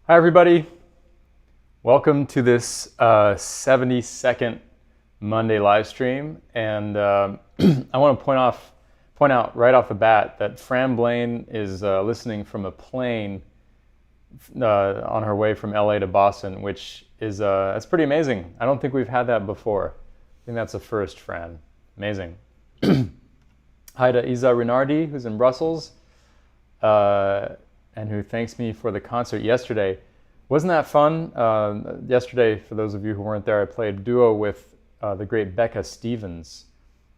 Hi, everybody. Welcome to this 70-second Monday live stream. And I want to point out right off the bat that Fran Blaine is listening from a plane on her way from LA to Boston, which is that's pretty amazing. I don't think we've had that before. I think that's a first, Fran. Amazing. Hi to Isa Rinardi, who's in Brussels, and who thanks me for the concert yesterday. Wasn't that fun? Yesterday, for those of you who weren't there, I played duo with the great Becca Stevens,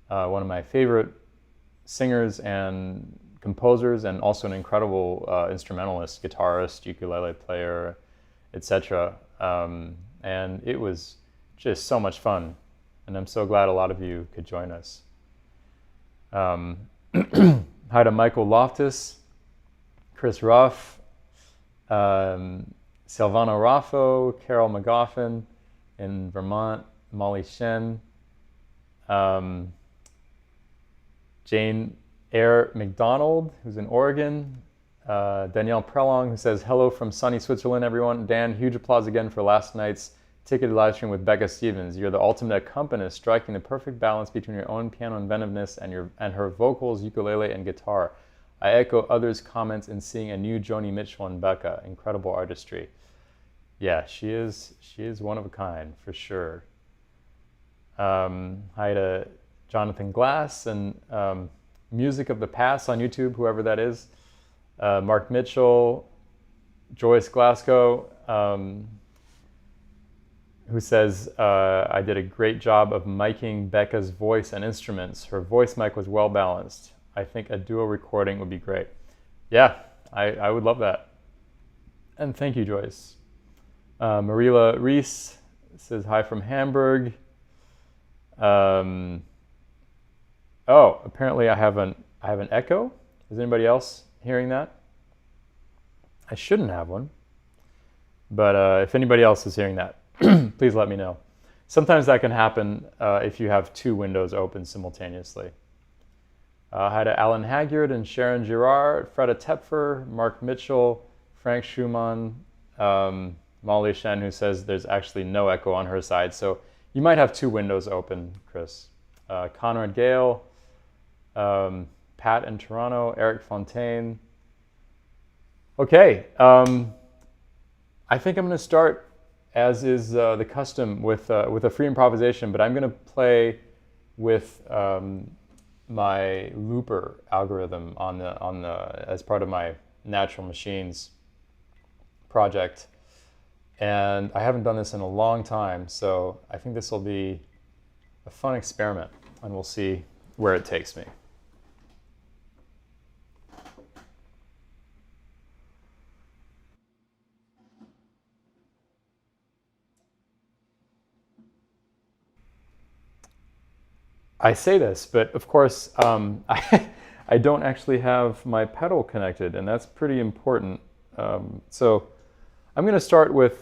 one of my favorite singers and composers, and also an incredible instrumentalist, guitarist, ukulele player, etc. And it was just so much fun, and I'm so glad a lot of you could join us. Hi to Michael Loftus, Chris Ruff, Silvano Raffo, Carol McGoffin in Vermont, Molly Shen, Jane Eyre McDonald, who's in Oregon, Danielle Prelong, who says, hello from sunny Switzerland, everyone. Dan, huge applause again for last night's ticketed live stream with Becca Stevens. You're the ultimate accompanist, striking the perfect balance between your own piano inventiveness and her vocals, ukulele, and guitar. I echo others' comments in seeing a new Joni Mitchell in Becca. Incredible artistry. Yeah, she is one of a kind, for sure. Hi to Jonathan Glass and Music of the Past on YouTube, whoever that is. Mark Mitchell, Joyce Glasgow, who says, I did a great job of miking Becca's voice and instruments. Her voice mic was well balanced. I think a duo recording would be great. Yeah, I would love that. And thank you, Joyce. Marila Reese says hi from Hamburg. Oh, apparently I have an echo. Is anybody else hearing that? I shouldn't have one. But if anybody else is hearing that, please let me know. Sometimes that can happen if you have two windows open simultaneously. Hi to Alan Hagyard and Sharon Girard, Freda Tepfer, Mark Mitchell, Frank Schumann, Molly Shen, who says there's actually no echo on her side. So you might have two windows open, Chris. Conrad Gale, Pat in Toronto, Eric Fontaine. Okay, I think I'm going to start, as is the custom, with a free improvisation, but I'm going to play with my looper algorithm on the as part of my Natural Machines project. And I haven't done this in a long time, so I think this will be a fun experiment, and we'll see where it takes me. I say this, but of course, I don't actually have my pedal connected, and that's pretty important. So I'm going to start with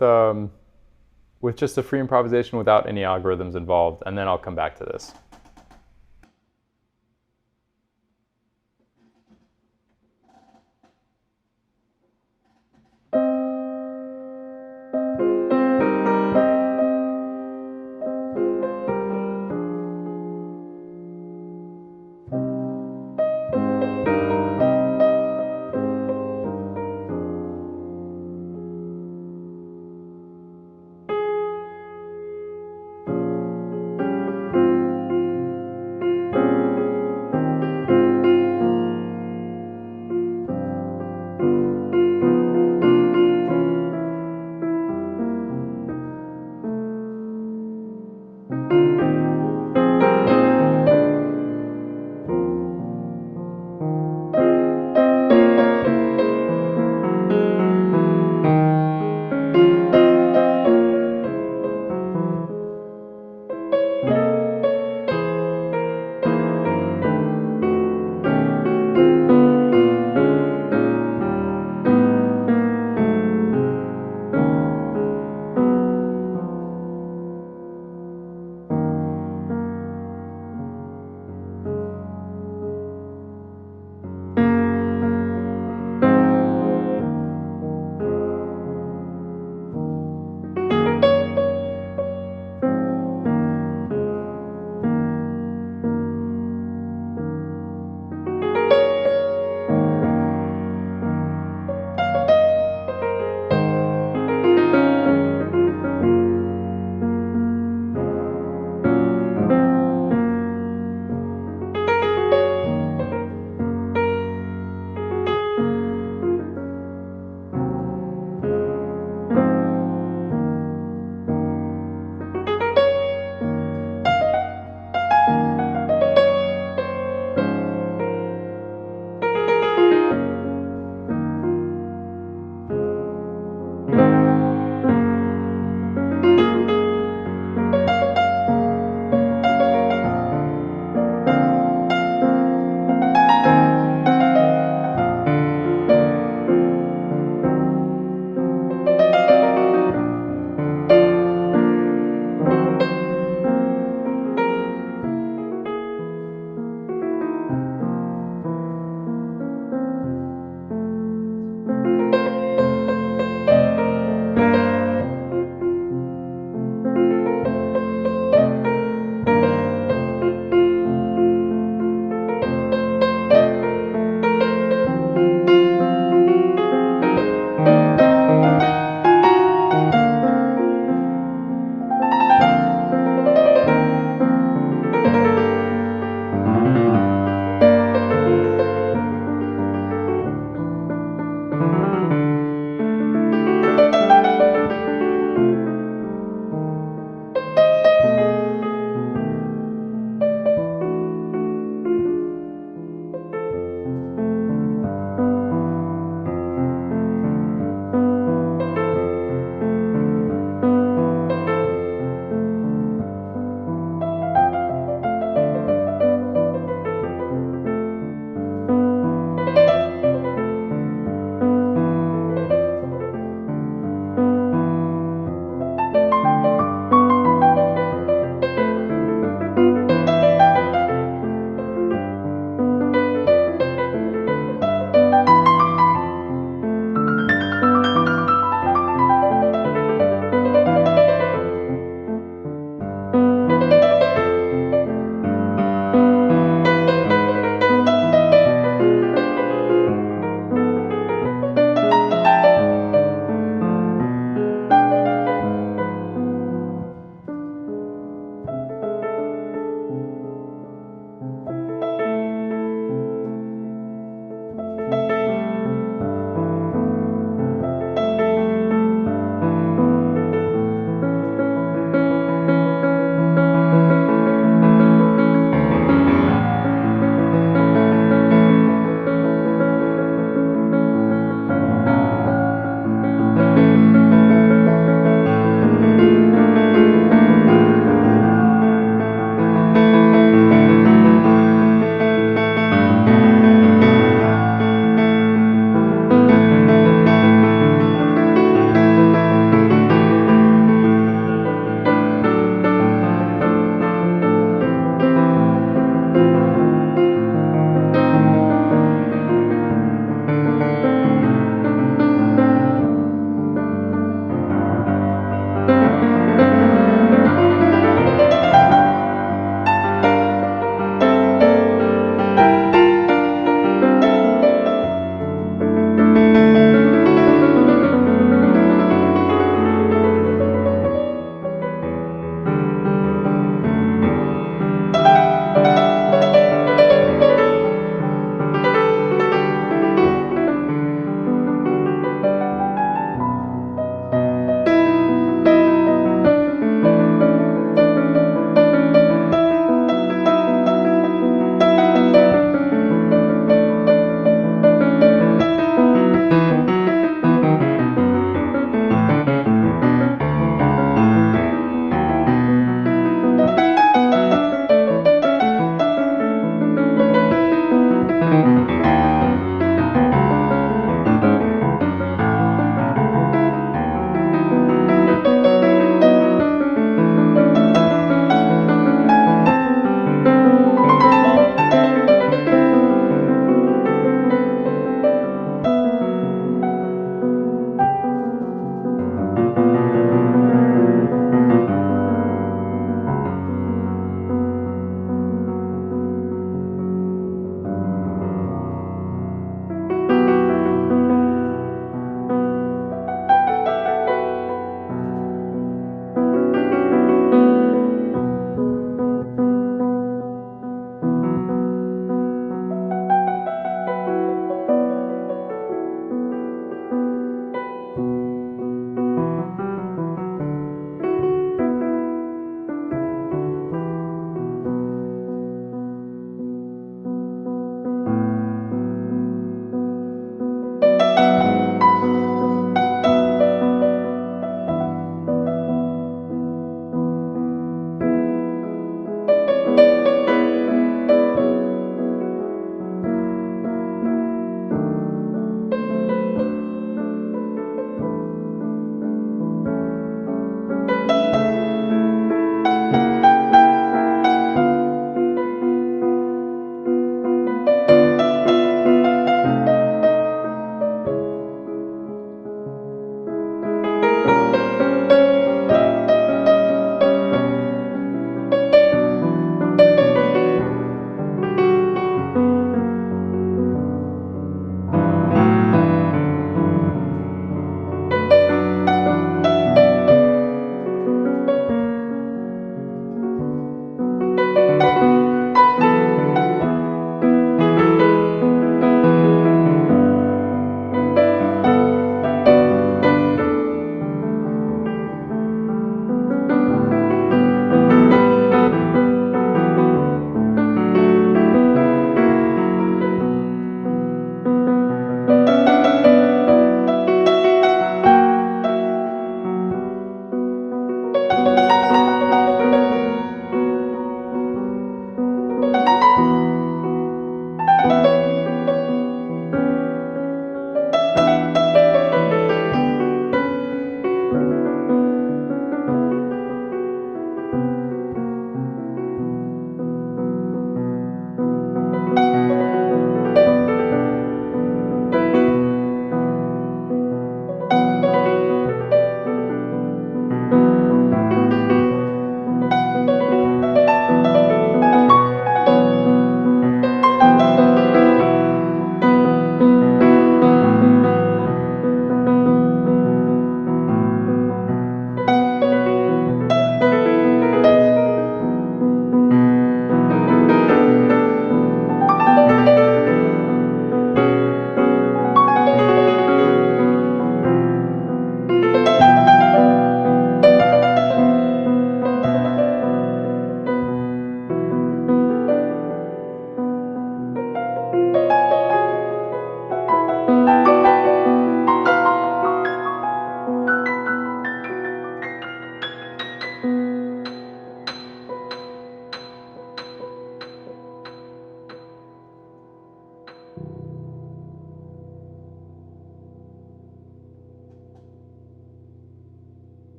just a free improvisation without any algorithms involved, and then I'll come back to this.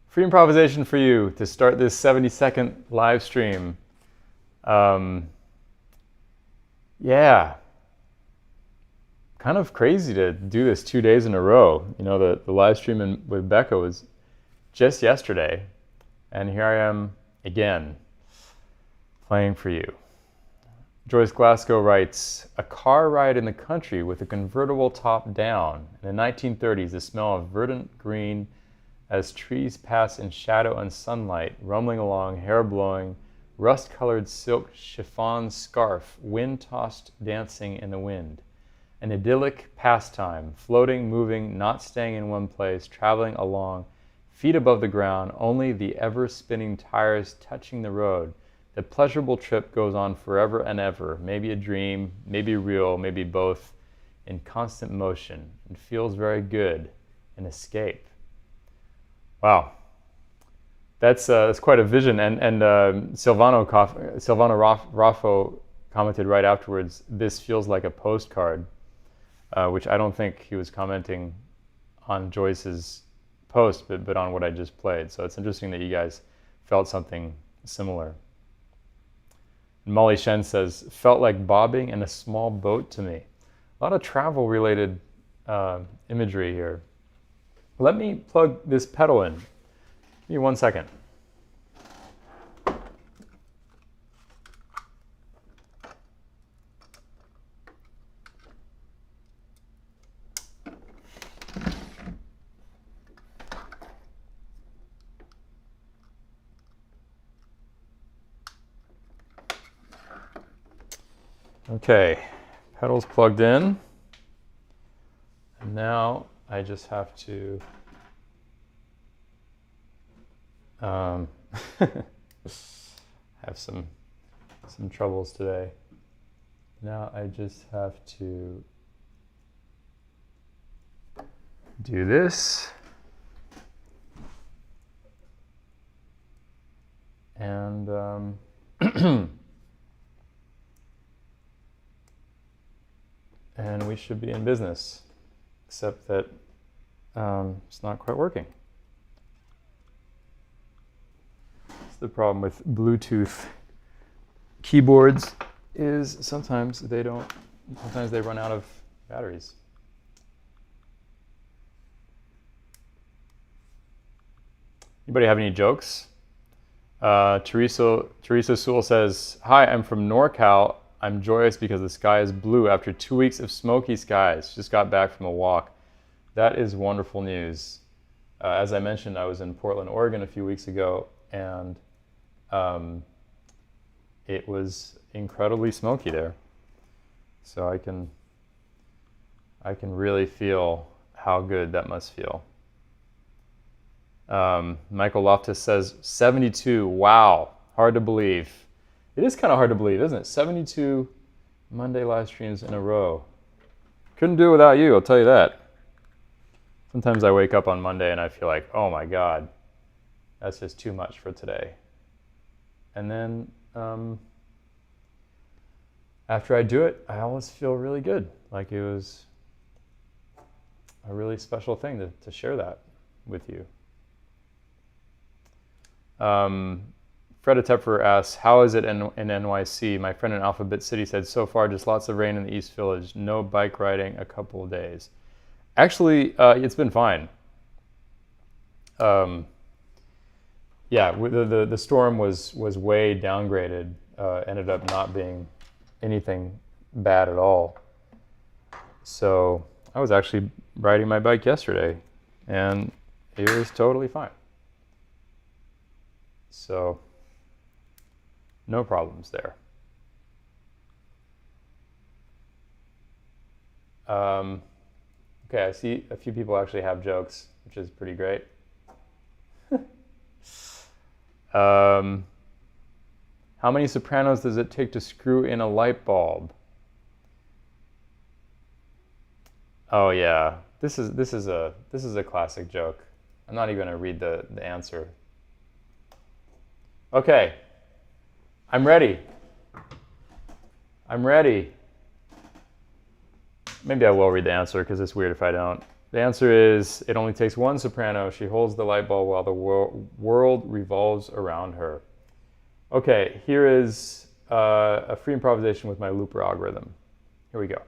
Free improvisation for you to start this 70-second live stream. Yeah. Kind of crazy to do this 2 days in a row. You know, the live stream with Becca was just yesterday, and here I am again, playing for you. Joyce Glasgow writes, a car ride in the country with a convertible top down. In the 1930s, the smell of verdant green as trees pass in shadow and sunlight, rumbling along, hair blowing, rust-colored silk chiffon scarf, wind-tossed dancing in the wind. An idyllic pastime, floating, moving, not staying in one place, traveling along, feet above the ground, only the ever-spinning tires touching the road. The pleasurable trip goes on forever and ever, maybe a dream, maybe real, maybe both, in constant motion. It feels very good, an escape. Wow, that's quite a vision. And Silvano Raffo commented right afterwards, this feels like a postcard, which I don't think he was commenting on Joyce's post, but on what I just played. So it's interesting that you guys felt something similar. And Molly Shen says, felt like bobbing in a small boat to me. A lot of travel-related imagery here. Let me plug this pedal in. Give me 1 second. Okay, pedals plugged in. And now I just have to have some troubles today. Now I just have to do this. And and we should be in business, except that it's not quite working. It's the problem with Bluetooth keyboards is sometimes they run out of batteries. Anybody have any jokes? Teresa Sewell says, hi, I'm from NorCal. I'm joyous because the sky is blue after 2 weeks of smoky skies. Just got back from a walk. That is wonderful news. As I mentioned, I was in Portland, Oregon a few weeks ago, and it was incredibly smoky there. So I can really feel how good that must feel. Michael Loftus says 72. Wow, hard to believe. It is kind of hard to believe, isn't it? 72 Monday live streams in a row. Couldn't do it without you, I'll tell you that. Sometimes I wake up on Monday and I feel like, oh my God, that's just too much for today. And then after I do it, I always feel really good. Like it was a really special thing to share that with you. Freda Tepfer asks, how is it in NYC? My friend in Alphabet City said, so far just lots of rain in the East Village, no bike riding a couple of days. Actually, it's been fine. Yeah, the storm was way downgraded, ended up not being anything bad at all. So I was actually riding my bike yesterday, and it was totally fine. So no problems there. Okay, I see a few people actually have jokes, which is pretty great. How many sopranos does it take to screw in a light bulb? Oh yeah, this is a classic joke. I'm not even gonna read the answer. Okay, I'm ready. I'm ready. Maybe I will read the answer because it's weird if I don't. The answer is it only takes one soprano. She holds the light bulb while the world revolves around her. Okay, here is a free improvisation with my looper algorithm. Here we go.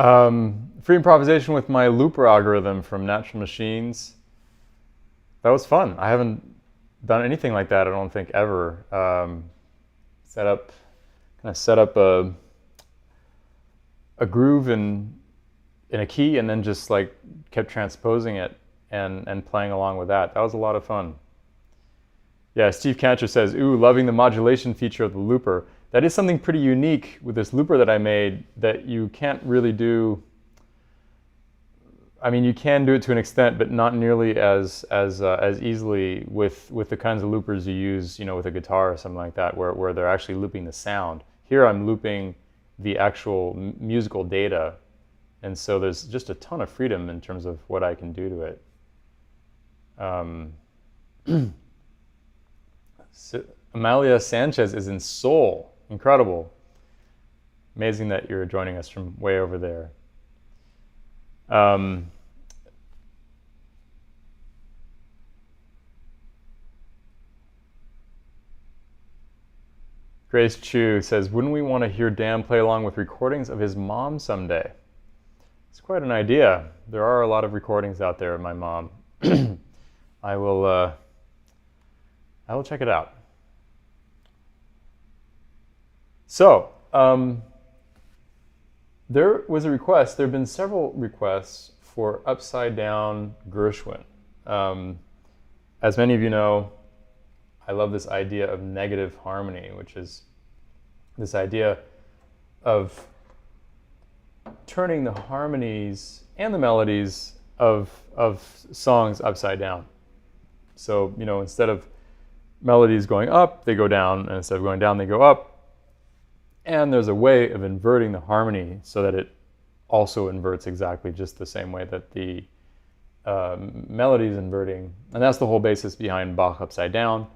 Free improvisation with my looper algorithm from Natural Machines. That was fun. I haven't done anything like that, I don't think, ever. Set up a groove in a key and then just like kept transposing it and playing along with that. That was a lot of fun. Yeah, Steve Cantor says, ooh, loving the modulation feature of the looper. That is something pretty unique with this looper that I made that you can't really do. I mean, you can do it to an extent, but not nearly as easily with the kinds of loopers you use, you know, with a guitar or something like that, where they're actually looping the sound. Here I'm looping the actual musical data, and so there's just a ton of freedom in terms of what I can do to it. So Amalia Sanchez is in Seoul. Incredible. Amazing that you're joining us from way over there. Grace Chu says, wouldn't we want to hear Dan play along with recordings of his mom someday? It's quite an idea. There are a lot of recordings out there of my mom. I will check it out. So, there was a request. There have been several requests for upside down Gershwin. As many of you know, I love this idea of negative harmony, which is this idea of turning the harmonies and the melodies of songs upside down. So, you know, instead of melodies going up, they go down, and instead of going down, they go up. And there's a way of inverting the harmony so that it also inverts exactly just the same way that the melody is inverting. And that's the whole basis behind Bach Upside Down.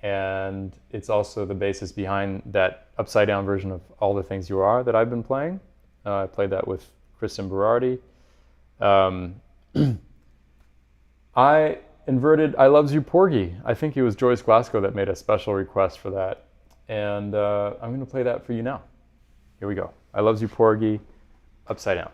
And it's also the basis behind that upside down version of All the Things You Are that I've been playing. I played that with Kristen Berardi. I inverted I Loves You Porgy. I think it was Joyce Glasgow that made a special request for that. And I'm going to play that for you now. Here we go. I Loves You Porgy, upside down.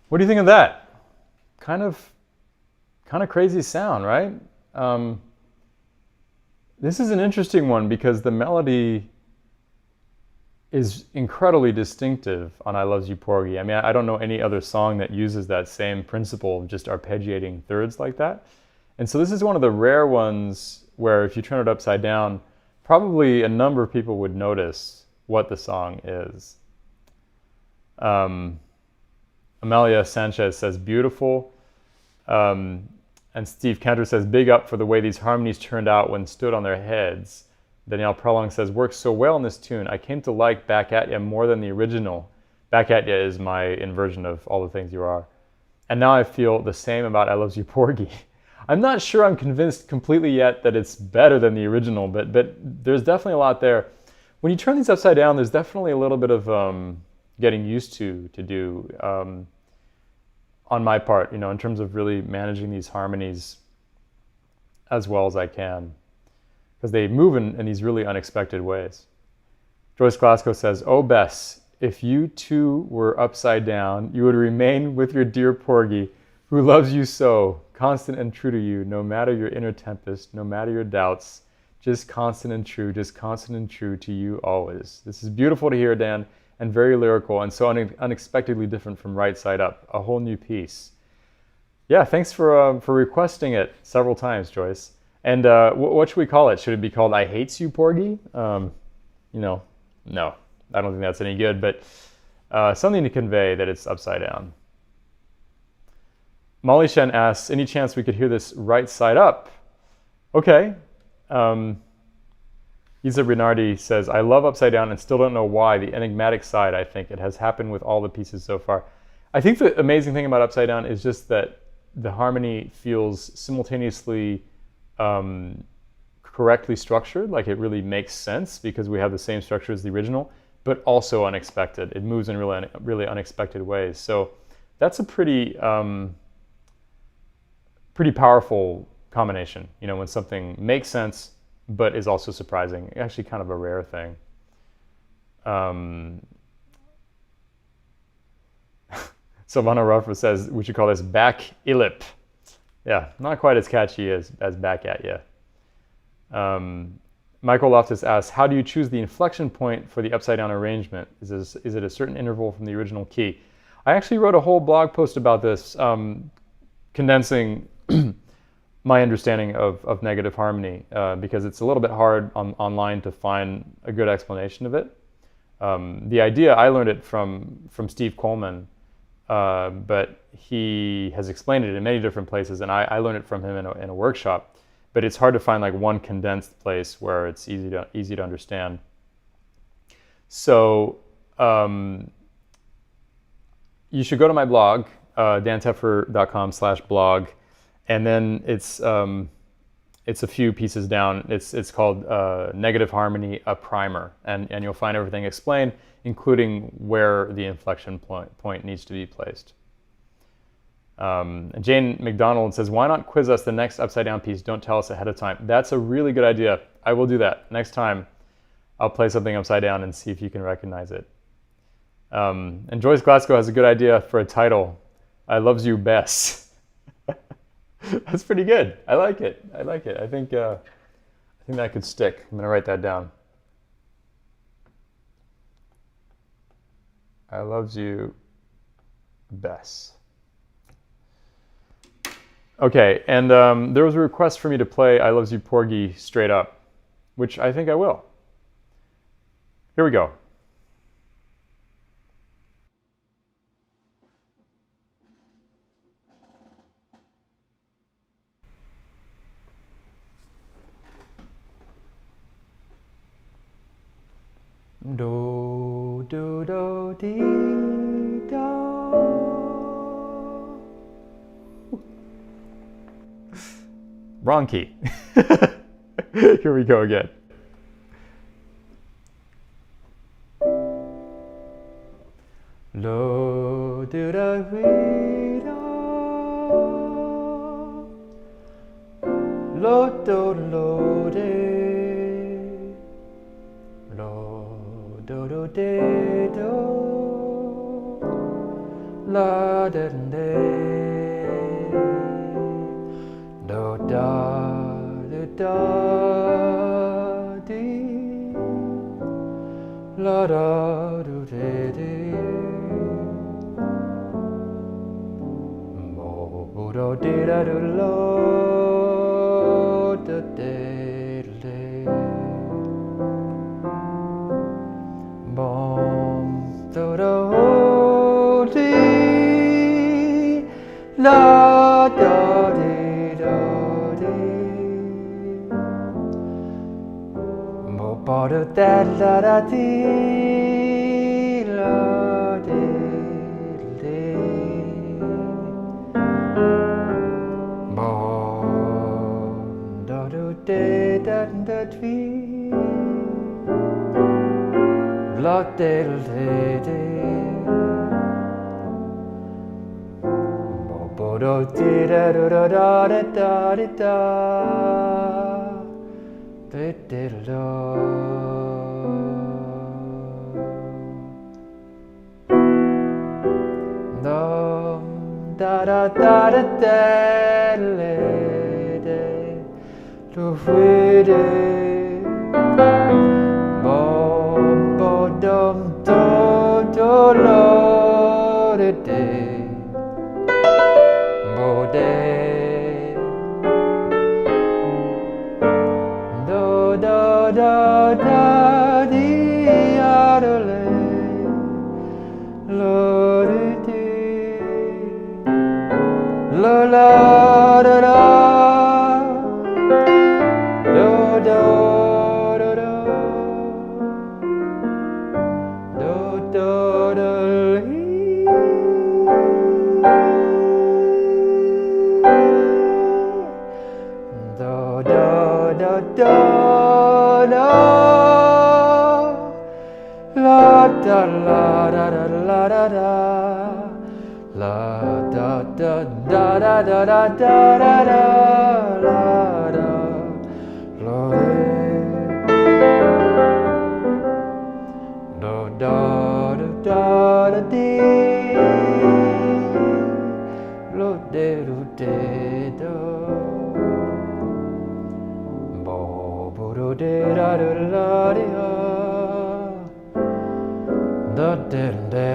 What do you think of that? Kind of crazy sound, right? This is an interesting one because the melody is incredibly distinctive on I Loves You Porgy. I mean, I don't know any other song that uses that same principle of just arpeggiating thirds like that. And so this is one of the rare ones where if you turn it upside down, probably a number of people would notice what the song is. Amalia Sanchez says, beautiful. And Steve Cantor says, big up for the way these harmonies turned out when stood on their heads. Danielle Prolong says, works so well in this tune. I came to like Back At Ya more than the original. Back At Ya is my inversion of All the Things You Are. And now I feel the same about I Loves You Porgy. I'm not sure I'm convinced completely yet that it's better than the original, but there's definitely a lot there. When you turn these upside down, there's definitely a little bit of getting used to do on my part, you know, in terms of really managing these harmonies as well as I can, because they move in these really unexpected ways. Joyce Glasgow says, oh Bess, if you too were upside down, you would remain with your dear Porgy, who loves you so, constant and true to you, no matter your inner tempest, no matter your doubts, just constant and true to you always. This is beautiful to hear, Dan, and very lyrical, and so unexpectedly different from Right Side Up, a whole new piece. Yeah, thanks for requesting it several times, Joyce. And what should we call it? Should it be called I Hates You, Porgy? You know, no, I don't think that's any good, but something to convey that it's upside down. Molly Shen asks, any chance we could hear this right side up? Okay. Isa Bernardi says, I love upside down and still don't know why. The enigmatic side, I think. It has happened with all the pieces so far. I think the amazing thing about upside down is just that the harmony feels simultaneously correctly structured, like it really makes sense because we have the same structure as the original, but also unexpected. It moves in really unexpected ways. So that's a pretty powerful combination, you know, when something makes sense but is also surprising. Actually kind of a rare thing. Silvana Ruffer says, we should call this Back Illip. Yeah, not quite as catchy as Back At Ya. Michael Loftus asks, how do you choose the inflection point for the upside down arrangement? Is it a certain interval from the original key? I actually wrote a whole blog post about this, condensing my understanding of negative harmony, because it's a little bit hard online to find a good explanation of it. The idea, I learned it from Steve Coleman, but he has explained it in many different places, and I learned it from him in a workshop. But it's hard to find like one condensed place where it's easy to understand. So you should go to my blog, dantepfer.com/blog, and then it's a few pieces down. It's called Negative Harmony, a Primer, and you'll find everything explained, including where the inflection point needs to be placed. Jane McDonald says, why not quiz us the next upside down piece? Don't tell us ahead of time. That's a really good idea. I will do that. Next time I'll play something upside down and see if you can recognize it. And Joyce Glasgow has a good idea for a title. I Loves You Bess. That's pretty good. I like it. I think that could stick. I'm gonna write that down. I Loves You Bess. Okay, and there was a request for me to play I Loves You Porgy straight up, which I think I will. Here we go. Do, do, do, dee, do. Wrong key. Here we go again. Lo, do, da, re, do. Lo, do, lo, de. Lo, do, do, de, do. La, da, de. Do, da, da, da, dee. la da do de de. Bo bo do de da do lo do de de. Bom do do de la da de do de. Bo ba do da la da de la de de. Bom do do de da da de. La de de de. Bo bo do de da do da da da da da. De de do. Dum da da da da da le de do de. Dum do do lo de de bo de do do do da di a do le lo de de lo la da da do do. Da da la da la da da la da da la da da da da da da da da da la da lo do da da da di lo de do de do. Do de da do la di da de de.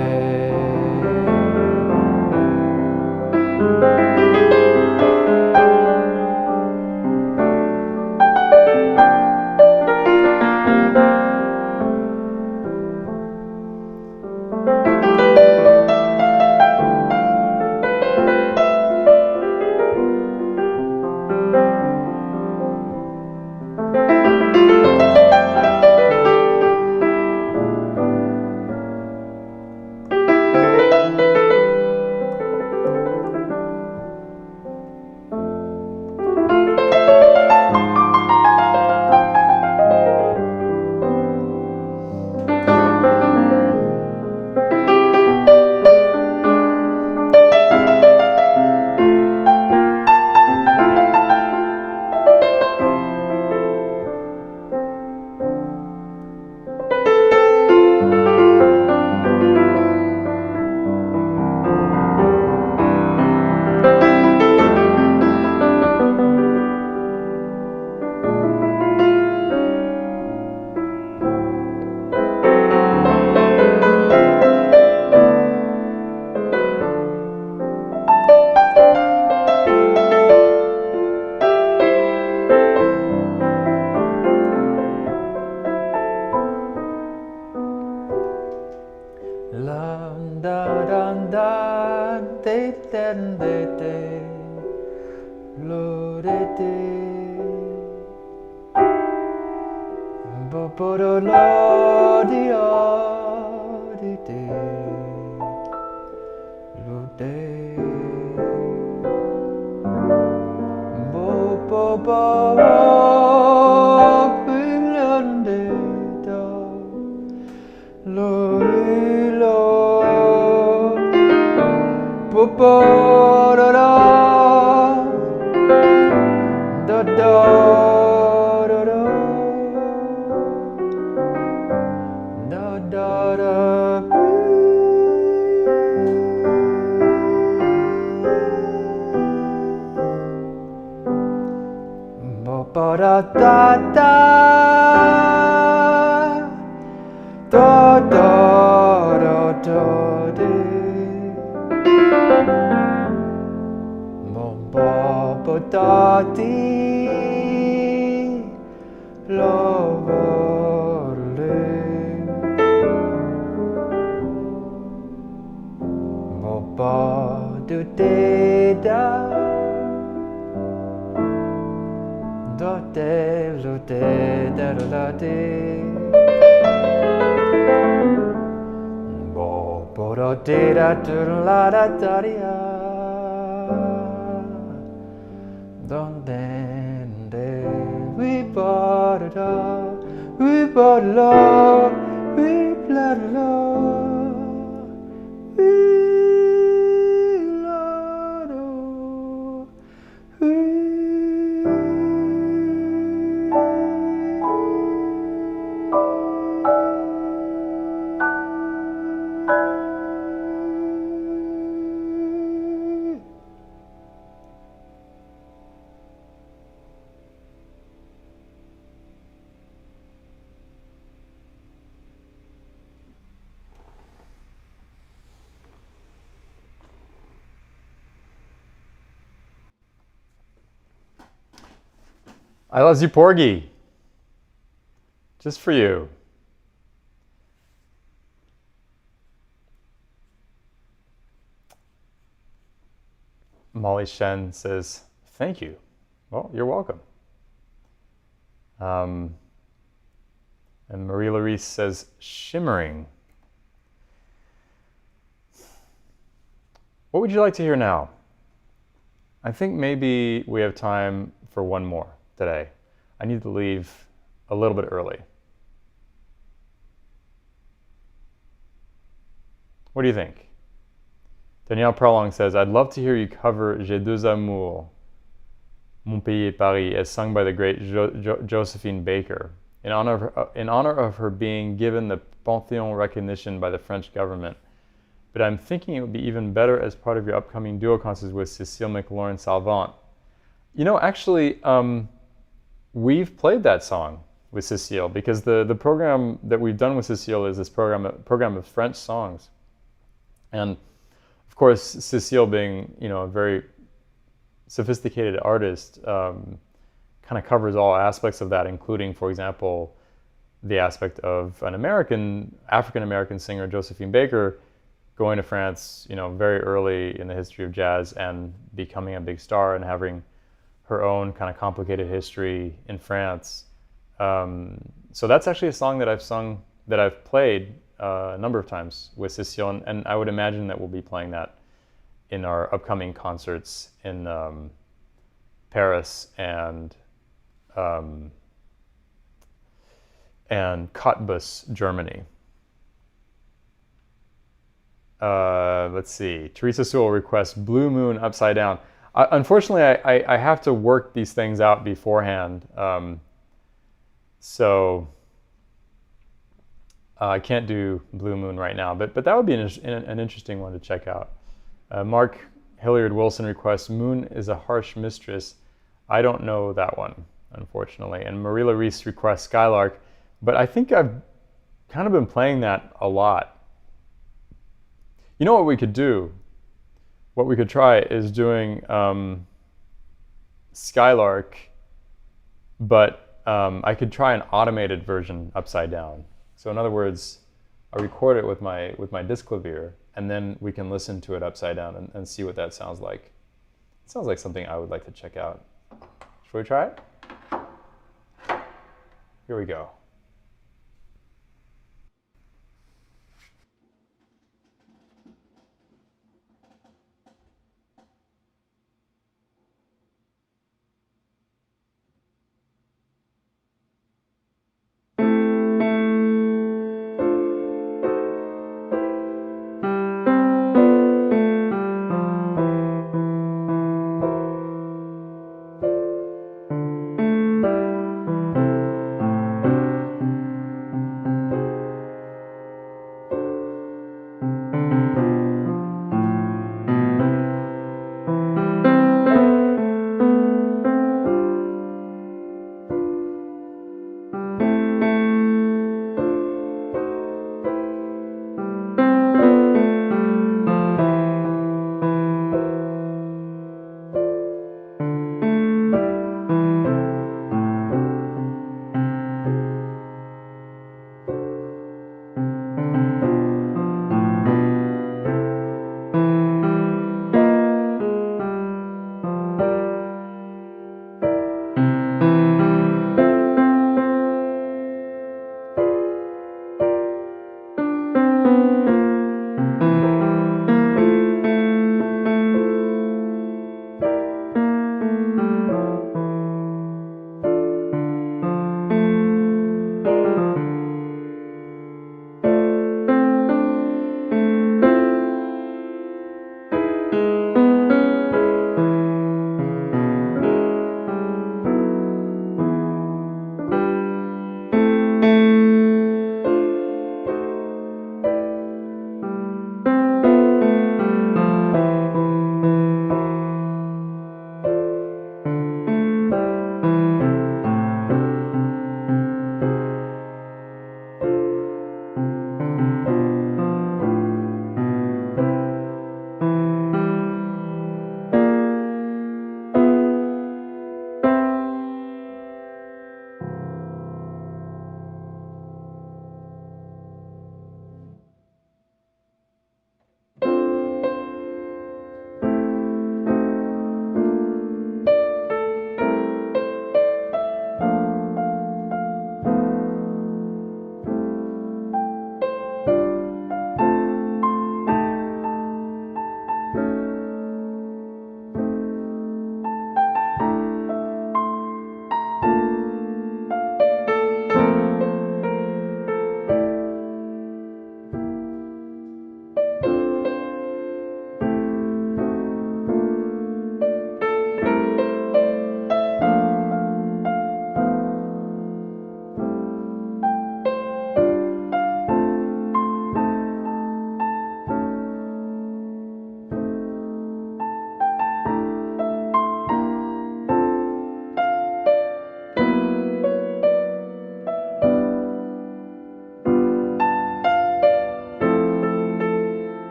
Da de Bo dati lovole Bo du de da do de lo de da lo la de Bo do de da do la da da dia Donde we bought it all, we bought it all, we bought it all, we bought it all, we. I love you, Porgy. Just for you. Molly Shen says, thank you. Well, you're welcome. And Marie Larice says, shimmering. What would you like to hear now? I think maybe we have time for one more today. I need to leave a little bit early. What do you think? Danielle Prolong says, I'd love to hear you cover J'ai deux amours, Mon pays et Paris, as sung by the great Josephine Baker, in honor of her being given the Panthéon recognition by the French government. But I'm thinking it would be even better as part of your upcoming duo concerts with Cécile McLaurin-Salvant. You know, actually, we've played that song with Cécile because the program that we've done with Cécile is this program of French songs. And of course, Cécile being, you know, a very sophisticated artist, kind of covers all aspects of that, including, for example, the aspect of an African-American singer, Josephine Baker, going to France, you know, very early in the history of jazz and becoming a big star and having her own kind of complicated history in France. So that's actually a song that I've played a number of times with Cécile, and I would imagine that we'll be playing that in our upcoming concerts in Paris and Cottbus, Germany. Let's see. Teresa Sewell requests Blue Moon Upside Down. Unfortunately, I have to work these things out beforehand. So I can't do Blue Moon right now, but that would be an interesting one to check out. Mark Hilliard Wilson requests Moon is a Harsh Mistress. I don't know that one, unfortunately. And Marilla Reese requests Skylark, but I think I've kind of been playing that a lot. You know what we could do? What we could try is doing Skylark, but I could try an automated version upside down. So in other words, I record it with my disc clavier, and then we can listen to it upside down and see what that sounds like. It sounds like something I would like to check out. Should we try it? Here we go.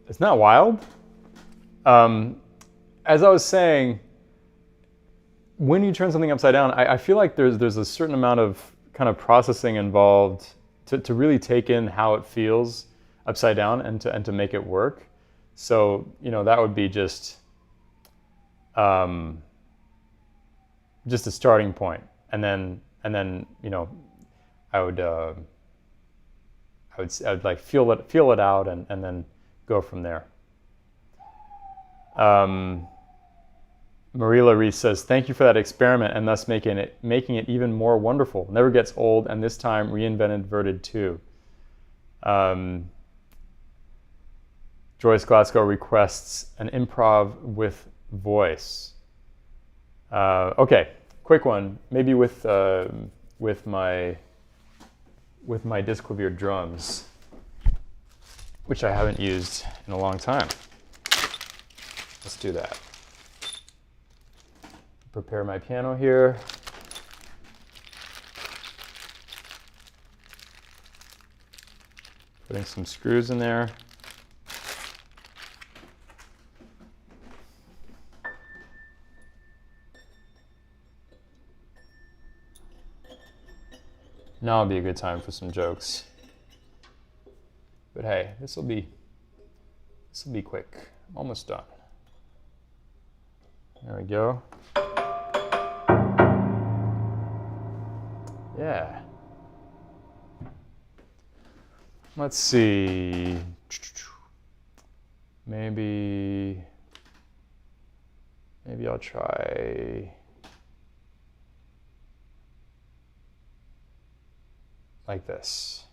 It's not wild. As I was saying, when you turn something upside down, I feel like there's a certain amount of kind of processing involved to really take in how it feels upside down and to make it work. So, you know, that would be just a starting point. And then, you know, I would like feel it out and then go from there. Marila Reese says, thank you for that experiment and thus making it even more wonderful. Never gets old, and this time reinvented verted too. Joyce Glasgow requests an improv with voice. Okay, quick one. Maybe with my disc clavier drums, which I haven't used in a long time. Let's do that. Prepare my piano here. Putting some screws in there. Now would be a good time for some jokes. But hey, this will be quick. I'm almost done. There we go. Yeah. Let's see. Maybe I'll try like this.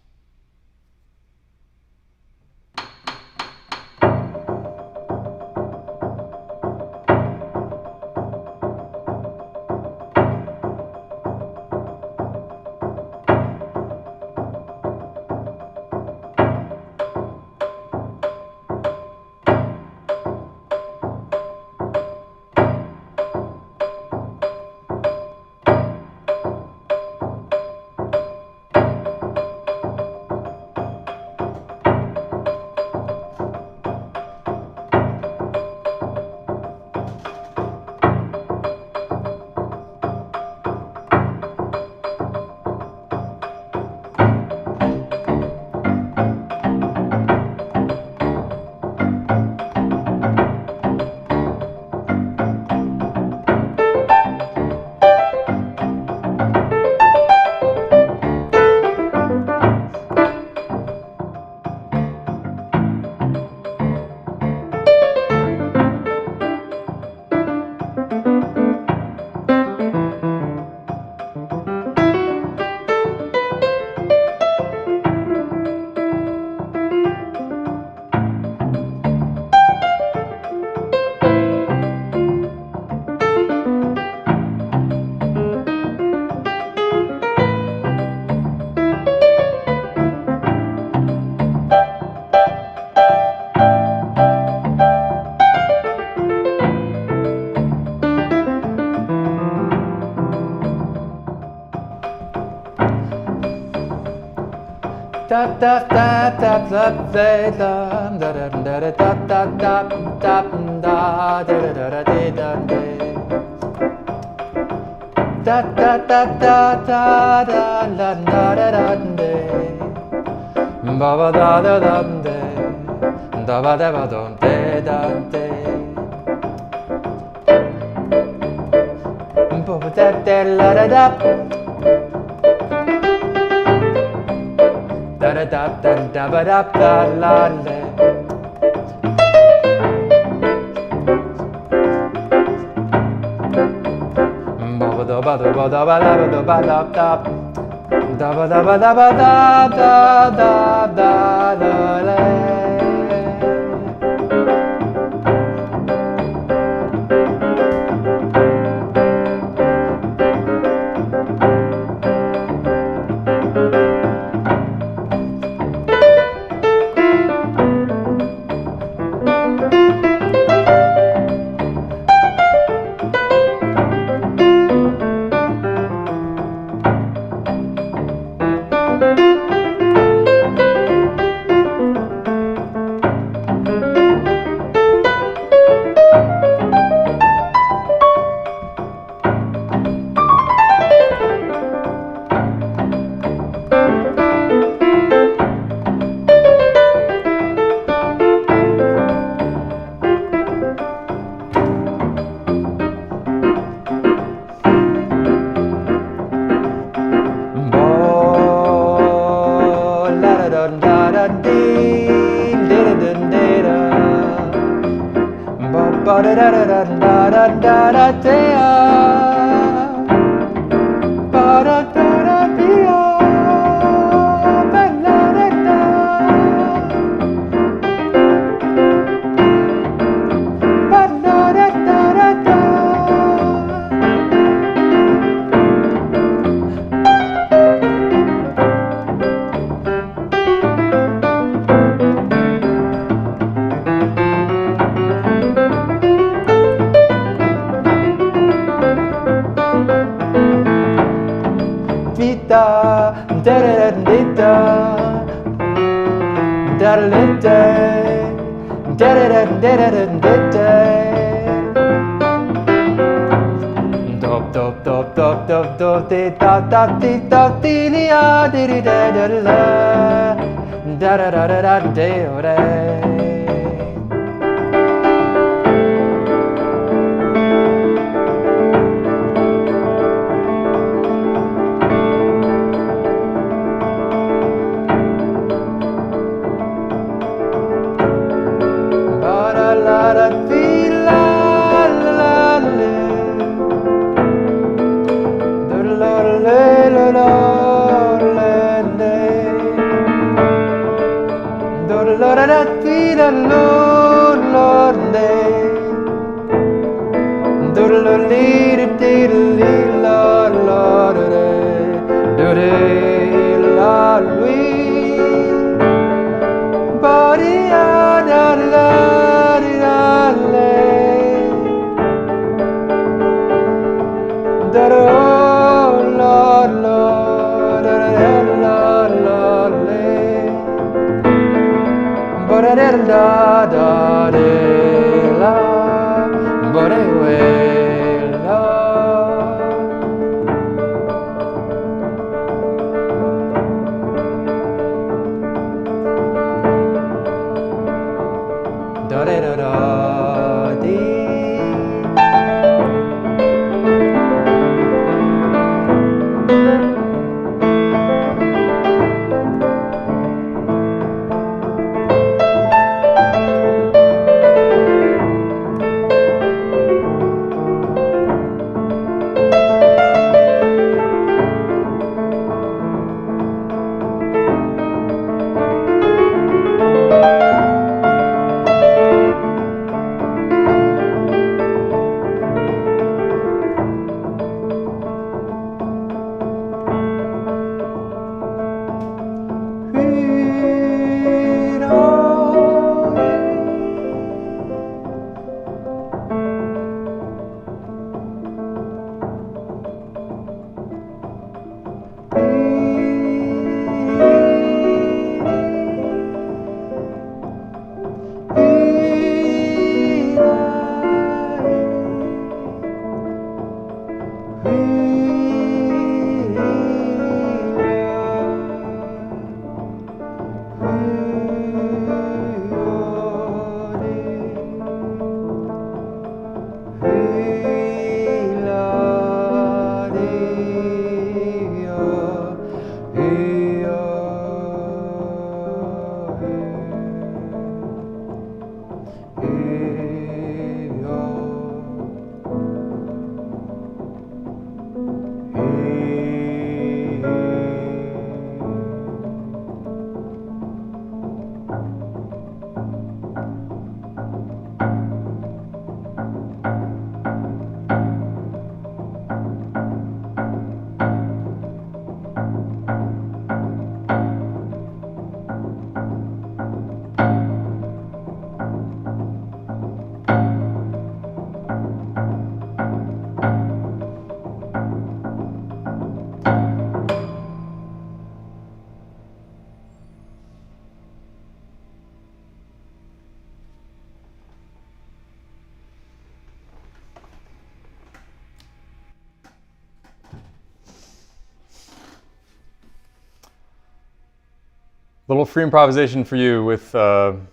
Little free improvisation for you with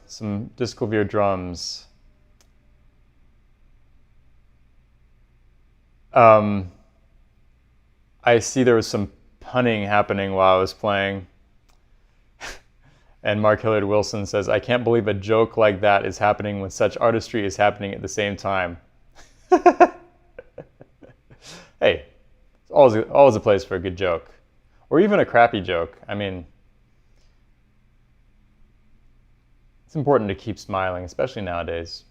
some disc clavier drums. I see there was some punning happening while I was playing. And Mark Hillard Wilson says, I can't believe a joke like that is happening when such artistry is happening at the same time. Hey, always a place for a good joke, or even a crappy joke. I mean, it's important to keep smiling, especially nowadays.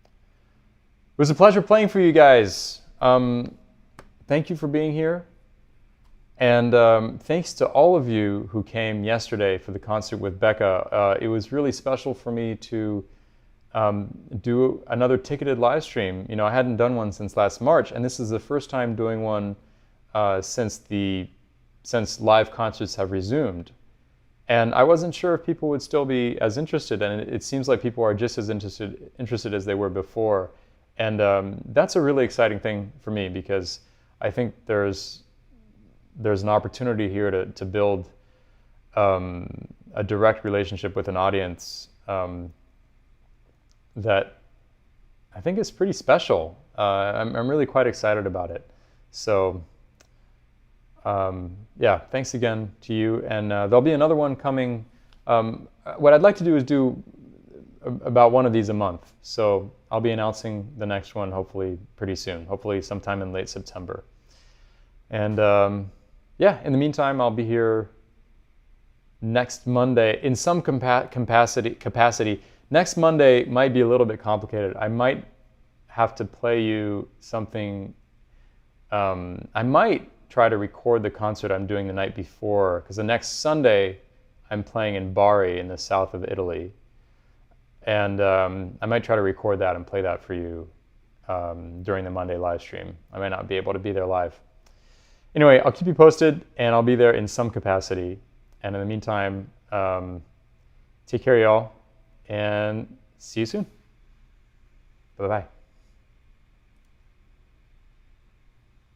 It was a pleasure playing for you guys. Thank you for being here. And thanks to all of you who came yesterday for the concert with Becca. It was really special for me to do another ticketed live stream. You know, I hadn't done one since last March, and this is the first time doing one since live concerts have resumed. And I wasn't sure if people would still be as interested, and it seems like people are just as interested as they were before. And that's a really exciting thing for me, because I think there's an opportunity here to build a direct relationship with an audience that I think is pretty special. I'm really quite excited about it. So yeah, thanks again to you. And there'll be another one coming. What I'd like to do is do about one of these a month. So I'll be announcing the next one hopefully pretty soon, hopefully sometime in late September. And yeah, in the meantime, I'll be here next Monday in some capacity. Next Monday might be a little bit complicated. I might have to play you something. I might try to record the concert I'm doing the night before, because the next Sunday I'm playing in Bari in the south of Italy. And I might try to record that and play that for you during the Monday live stream. I might not be able to be there live. Anyway, I'll keep you posted, and I'll be there in some capacity. And in the meantime, take care, y'all, and see you soon. Bye-bye.